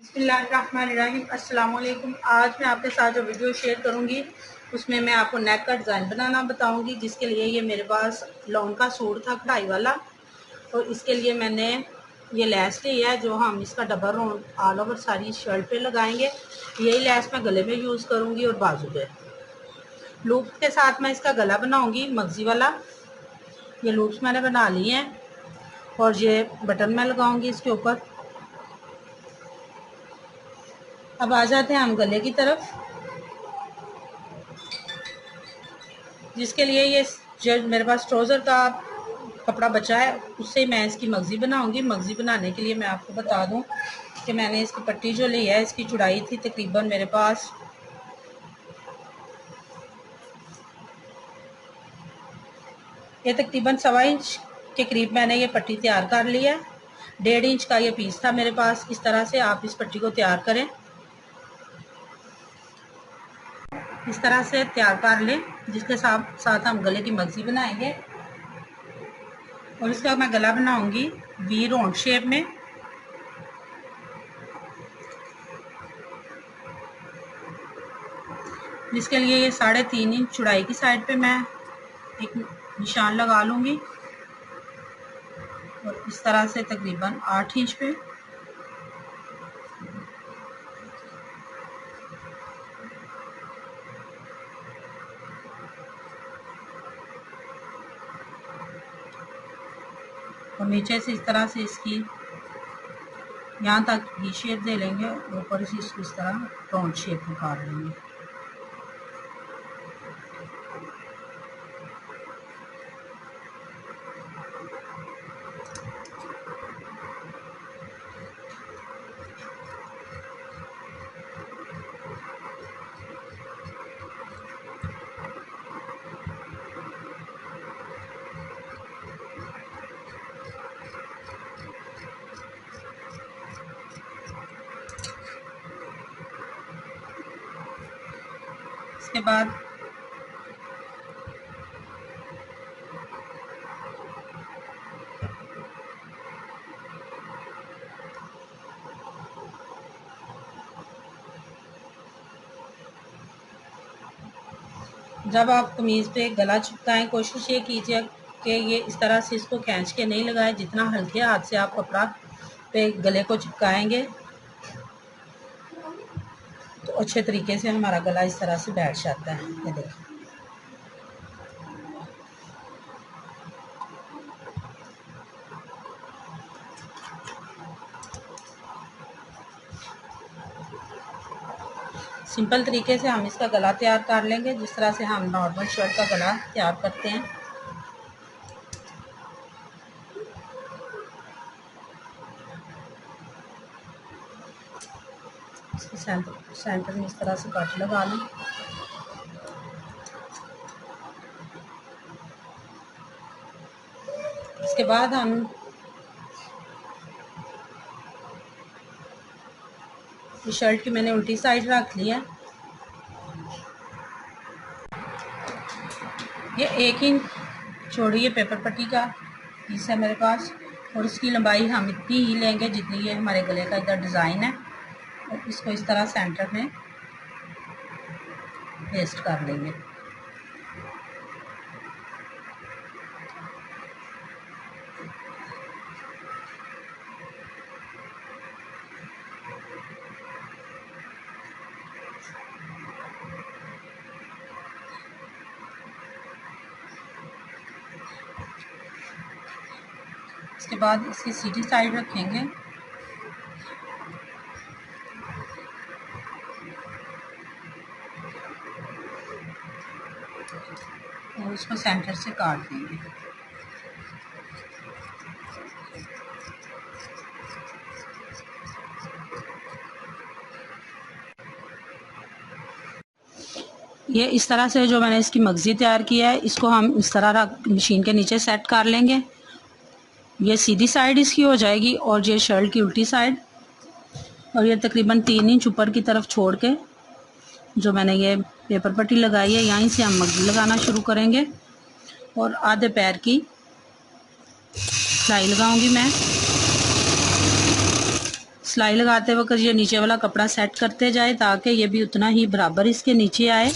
बिस्मिल्लाहिर्रहमानिर्रहीम। अस्सलाम वालेकुम। आज मैं आपके साथ जो वीडियो शेयर करूंगी उसमें मैं आपको नेक का डिज़ाइन बनाना बताऊंगी, जिसके लिए ये मेरे पास लॉन्ग का सूट था कढ़ाई वाला। तो इसके लिए मैंने ये लैस ली है, जो हम इसका डबल राउंड ऑल ओवर सारी शर्ट पे लगाएंगे। यही लैस मैं गले में यूज़ करूंगी और बाजू पे। लूप के साथ मैं इसका गला बनाऊंगी मगजी वाला। ये लूप्स मैंने बना लिए हैं और ये बटन मैं लगाऊंगी इसके ऊपर। अब आ जाते हैं हम गले की तरफ, जिसके लिए ये जो मेरे पास ट्राउज़र का कपड़ा बचा है उससे मैं इसकी मगजी बनाऊंगी। मगजी बनाने के लिए मैं आपको बता दूं कि मैंने इसकी पट्टी जो ली है, इसकी चौड़ाई थी तकरीबन मेरे पास ये तकरीबन 1.25 इंच के करीब मैंने ये पट्टी तैयार कर ली है। 1.5 इंच का ये पीस था मेरे पास। इस तरह से आप इस पट्टी को तैयार करें, इस तरह से तैयार कर लें, जिसके साथ हम गले की मगजी बनाएंगे। और इसका मैं गला बनाऊंगी वी राउंड शेप में। जिसके लिए ये 3.5 इंच चौड़ाई की साइड पे मैं एक निशान लगा लूँगी और इस तरह से तकरीबन 8 इंच पे और नीचे से इस तरह से इसकी यहाँ तक वी शेप दे लेंगे और ऊपर से इसको इस तरह राउंड शेप में काट लेंगे। इसके बाद जब आप कमीज़ पे गला चिपकाएं, कोशिश ये कीजिए कि ये इस तरह से इसको खींच के नहीं लगाएं। जितना हल्के हाथ से आप कपड़ा पे गले को चिपकाएंगे तो अच्छे तरीके से हमारा गला इस तरह से बैठ जाता है। ये देखिए, सिंपल तरीके से हम इसका गला तैयार कर लेंगे, जिस तरह से हम नॉर्मल शर्ट का गला तैयार करते हैं। इसके सेंटर में इस तरह से कट लगा लें। इसके बाद हम इस शर्ट की मैंने उल्टी साइड रख ली है। ये 1 इंच चौड़ी ये पेपर पट्टी का पीस है मेरे पास और इसकी लंबाई हम इतनी ही लेंगे जितनी ये हमारे गले का इधर डिज़ाइन है, और इसको इस तरह सेंटर में पेस्ट कर लेंगे। इसके बाद इसकी सीधी साइड रखेंगे और उसको सेंटर से काट देंगे। ये इस तरह से जो मैंने इसकी मगजी तैयार किया है, इसको हम इस तरह मशीन के नीचे सेट कर लेंगे। ये सीधी साइड इसकी हो जाएगी और ये शर्ट की उल्टी साइड। और ये तकरीबन 3 इंच ऊपर की तरफ छोड़ के जो मैंने ये पेपर पट्टी लगाई है, यहीं से हम मगजी लगाना शुरू करेंगे और आधे पैर की सिलाई लगाऊंगी मैं। सिलाई लगाते वक्त ये नीचे वाला कपड़ा सेट करते जाए ताकि ये भी उतना ही बराबर इसके नीचे आए।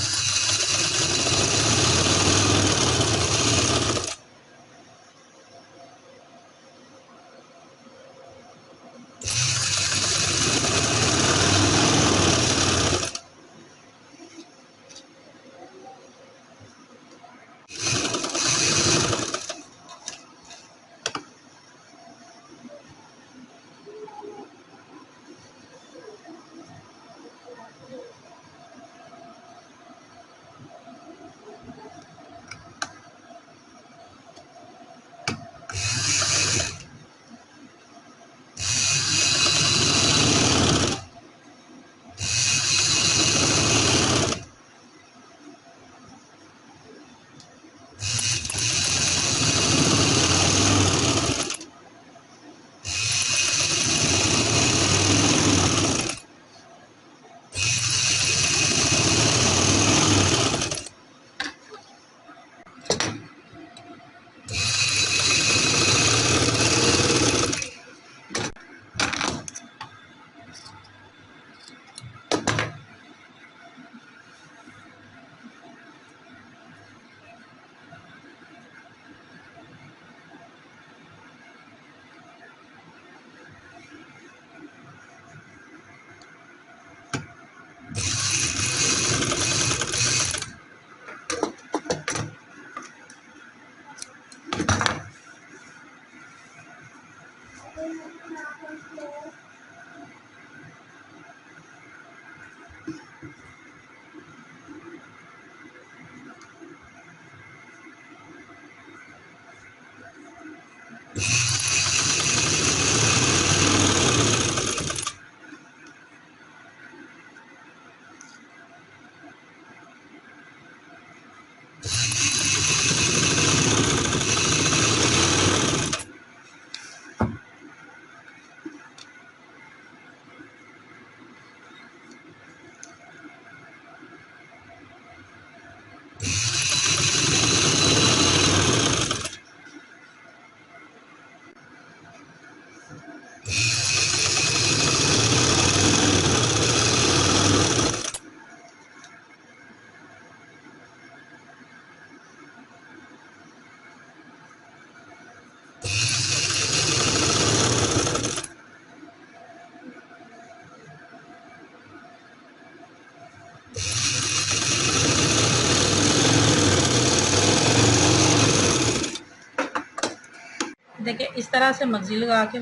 देखिए इस तरह से मगजी लगा के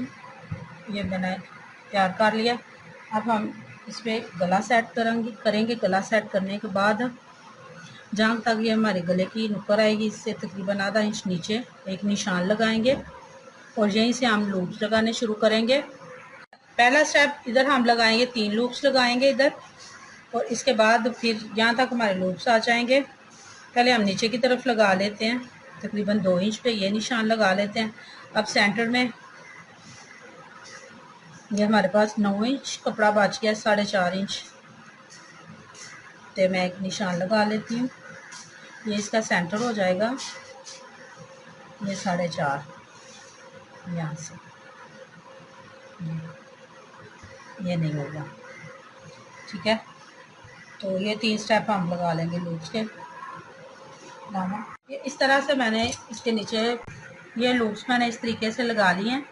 ये मैंने तैयार कर लिया। अब हम इस पर गला सेट करेंगे। गला सेट करने के बाद जहाँ तक ये हमारे गले की नुक्कड़ आएगी इससे तकरीबन आधा इंच नीचे एक निशान लगाएंगे और यहीं से हम लूप्स लगाने शुरू करेंगे। पहला स्टेप इधर हम लगाएंगे 3 लूप्स लगाएंगे इधर, और इसके बाद फिर यहाँ तक हमारे लूप्स आ जाएंगे। पहले हम नीचे की तरफ लगा लेते हैं, तकरीबन 2 इंच पे ये निशान लगा लेते हैं। अब सेंटर में ये हमारे पास 9 इंच कपड़ा बच गया, 4.5 इंच तो मैं एक निशान लगा लेती हूँ। ये इसका सेंटर हो जाएगा, ये 4.5 यहाँ से ये नहीं होगा, ठीक है। तो ये 3 स्टेप हम लगा लेंगे लूप्स के। ये इस तरह से मैंने इसके नीचे ये लूप्स मैंने इस तरीके से लगा लिए हैं।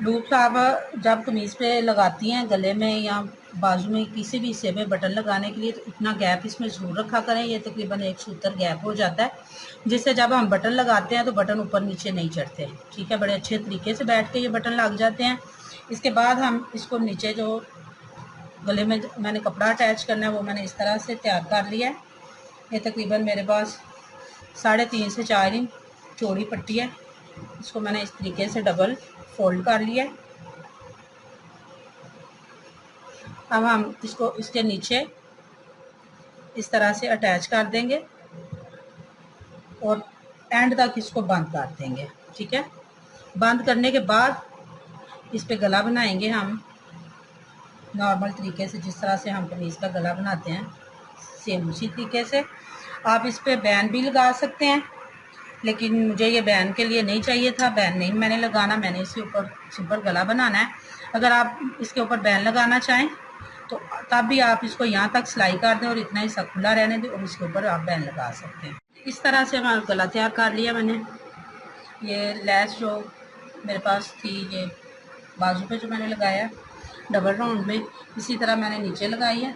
लूप्स आप जब कमीज़ पे लगाती हैं गले में या बाजू में किसी भी हिस्से में बटन लगाने के लिए तो इतना गैप इसमें ज़रूर रखा करें। ये तकरीबन 1 सूत्र गैप हो जाता है, जिससे जब हम बटन लगाते हैं तो बटन ऊपर नीचे नहीं चढ़ते, ठीक है। बड़े अच्छे तरीके से बैठ के ये बटन लग जाते हैं। इसके बाद हम इसको नीचे जो गले में मैंने कपड़ा अटैच करना है वो मैंने इस तरह से तैयार कर लिया है। ये तकरीबन मेरे पास 3.5 से 4 इंच चौड़ी पट्टी है। इसको मैंने इस तरीके से डबल फोल्ड कर लिया है। अब हम इसको इसके नीचे इस तरह से अटैच कर देंगे और एंड तक इसको बंद कर देंगे, ठीक है। बंद करने के बाद इस पे गला बनाएंगे हम नॉर्मल तरीके से, जिस तरह से हम कमीज़ का गला बनाते हैं सेम उसी तरीके से। आप इस पे बैंड भी लगा सकते हैं लेकिन मुझे ये बहन के लिए नहीं चाहिए था, बहन नहीं मैंने लगाना, मैंने इसके ऊपर सिंपल गला बनाना है। अगर आप इसके ऊपर बहन लगाना चाहें तो तब भी आप इसको यहाँ तक सिलाई कर दें और इतना ही सा खुला रहने दें और इसके ऊपर आप बहन लगा सकते हैं। इस तरह से मैं गला तैयार कर लिया मैंने। ये लैस जो मेरे पास थी, ये बाजू पे जो मैंने लगाया डबल राउंड में, इसी तरह मैंने नीचे लगाई है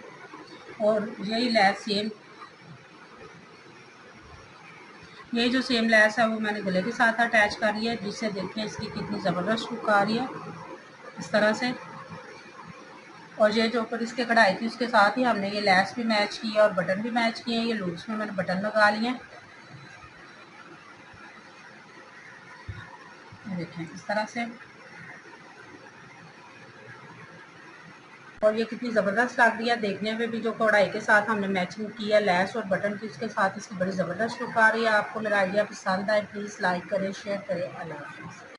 और यही लैस सेम, ये जो सेम लैस है वो मैंने गले के साथ अटैच कर लिया है, जिससे देखें इसकी कितनी ज़बरदस्त लुक आ रही है इस तरह से। और ये जो ऊपर इसके कढ़ाई थी उसके साथ ही हमने ये लैस भी मैच की है और बटन भी मैच किए हैं। ये लूज में मैंने बटन लगा लिए हैं, देखें इस तरह से। और ये कितनी ज़बरदस्त लग रही है देखने में भी, जो कढ़ाई के साथ हमने मैचिंग की है लैस और बटन की, उसके साथ इसकी बड़ी ज़बरदस्त लुक आ रही है। आपको मेरा आइडिया पसंद आए प्लीज़ लाइक करें, शेयर करें। अल्लाह हाफ़िज़।